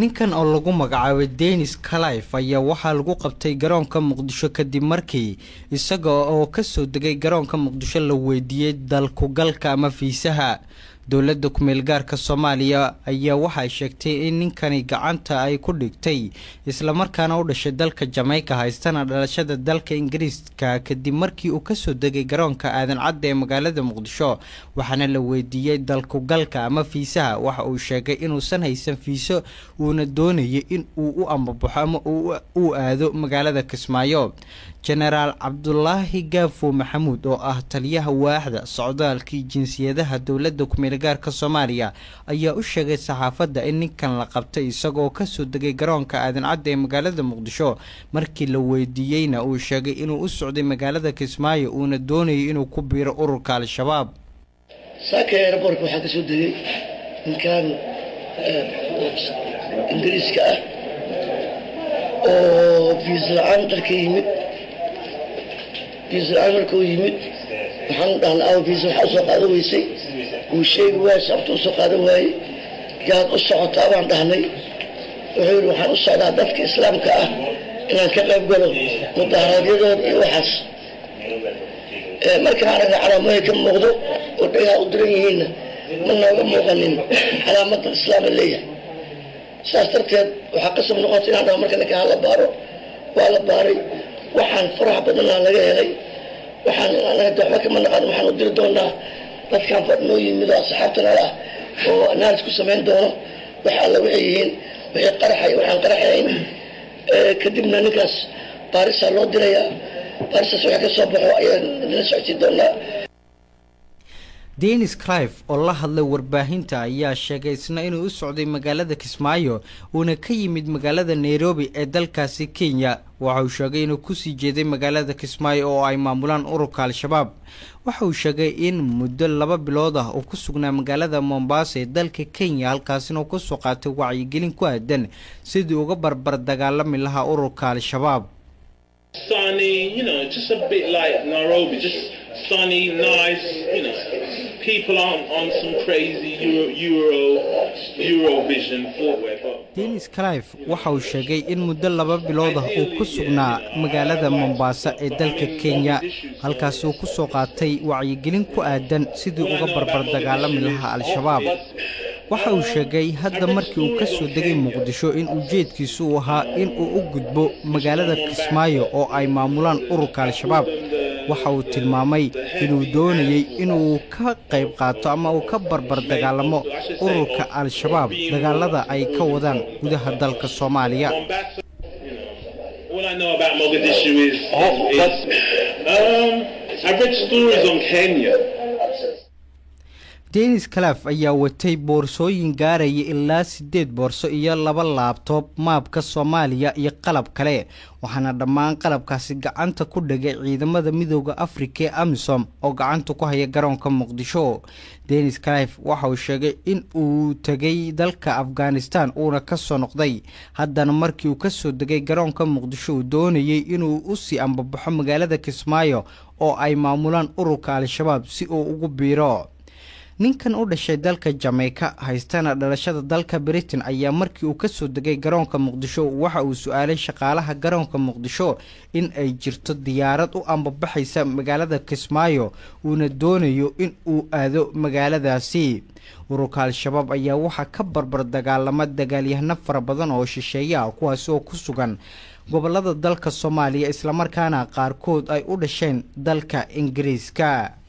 ninkan oo lagu magacaabay Dennis Clive ayaa waxaa lagu qabtay garoonka Muqdisho kadib markii isaga oo ka soo degay garoonka Muqdisho la weydiiyay dalku galka ama fiisaha. dowladda ku meel gaarka Soomaaliya ayaa waxay sheegtay in ninkani gacanta ay ku dhigtay isla markaana u dhashay dalka Jamaica haystana dhalashada dalka Ingiriiska kadib markii uu ka soo degay garoonka Aadan Cadde ee magaalada Muqdisho waxaana la weydiiyay dalku galka ama fiisaha waxa uu sheegay inuusan haysan fiiso uuna doonayay in uu u ambabaxo ama uu aado magaalada Kismaayo. General Abdullahi Gafo Maxamuud oo ah taliyaha waaxda socdaalkii jinsiyadaha dowladda ku meel gaarka Soomaaliya ayaa u sheegay saxaafadda in ninkan la qabtay isagoo ka soo degay garoonka Aadan Cadde ee magaalada Muqdisho markii la weydiiyayna uu sheegay inuu u socday magaalada Kismaayo uuna doonayay inuu ku biiro ururka Al-Shabaab. saakay airportka waxa ka soo degay ninkan Ingiriiska ah oo fiisa la'aan dalka yimid fiisa markuu yimid waxaan dhahnaa fiisa waxa soo qaado weysay uu sheegay waa sababta soo qaado waayay gaad u socotaa baan dhahnay wuxuu waxaan u socdaa dadka islaamka ah inaan ka qayb galo mudaharaadyadooda iyo waxaas marka aan calaamad ka muuqdo oo dhagaa u diran yihiin ma nooga muuqanin calaamada islaamka leeyahay saastarteed waxa qasab noqotay inaan marka la la baaro waa la baaray waxaan farax badan laga helay waxaan anaga dacwo kama naqaan waxaan u diri doonaa dadkan fadnoo yimid asxaabtana ah oo analysis ku sameyn doono waxa la wixii wixii qaraxay waxaan qaraxayn kadibna ninkaas Paris loo dirayaa Paris waxa ka soo baxo ayaan la socodsi doonaa. Dennis Clive oo la hadlay warbaahinta ayaa sheegay isna inuu u socday magaalada Kismaayo uuna ka yimid magaalada Nairobi ee dalkaasi Kenya waxa uu sheegay inuu ku sii jeeday magaalada Kismaayo oo ay maamulaan ururka Al-Shabaab waxa uu sheegay in muddo 2 bilood ah uu ku sugnaa magaalada Mombasa ee dalka Kenya halkaasina uu ku soo qaatay wacyigelin ku aadan sidii uga barbar dagaalami lahaa ururka Al-Shabaab. Sunny, just a bit like Nairobi, just sunny, nice, people aren't on some crazy Eurovision footwear. Dennis Clive waxa uu sheegay in muddo 2 bilood ah uu ku sugnaa magaalada Mombasa ee dalka Kenya halkaas uu ku soo qaatay wacyigelin ku aadan sidii uga barbar dagaalami lahaa Al-Shabaab. waxa uu sheegay hadda markii uu ka soo degay Muqdisho in ujeedkiisu uu ahaa in uu u gudbo magaalada Kismaayo oo ay maamulaan ururka Al-Shabaab waxa uu tilmaamay inuu doonayay inuu ka qayb qaato ama uu ka barbar dagaalamo ururka Al-Shabaab dagaalada ay ka wadaan gudaha dalka Soomaaliya. All I know about Mogadishu is I've read stories on Kenya. Dennis Clive ayaa watay boorsooyin gaaraya ilaa 8 boorso iyo 2 laptop maapka Soomaaliya iyo qalab kale waxaana dhammaan qalabkaasi gacanta ku dhigay ciidamada midowga Afrika ee AMISOM oo gacanta ku haya garoonka Muqdisho. Dennis Clive waxa uu sheegay in uu tagay dalka Afghanistan uuna ka soo noqday haddana markii uu ka soo degay garoonka Muqdisho uu doonayay inuu u sii ambabaxo magaalada Kismaayo oo ay maamulaan ururka Al-Shabaab si uu ugu biiro. ninkan u dhashay dalka Jamaica haystana dhalashada dalka Britain ayaa markii uu ka soo degay garoonka Muqdisho waxa uu su'aalay shaqaalaha garoonka Muqdisho in ay jirto diyaarad u ambabaxaysa magaalada Kismaayo uuna doonayo in uu aado magaaladaasi. ururka Al-Shabaab ayaa waxa ka barbar dagaalama dagaalyahano fara badan oo shisheeya kuwaas oo ku sugan gobolada dalka Soomaaliya isla markaana qaarkood ay u dhasheen dalka Ingiriiska.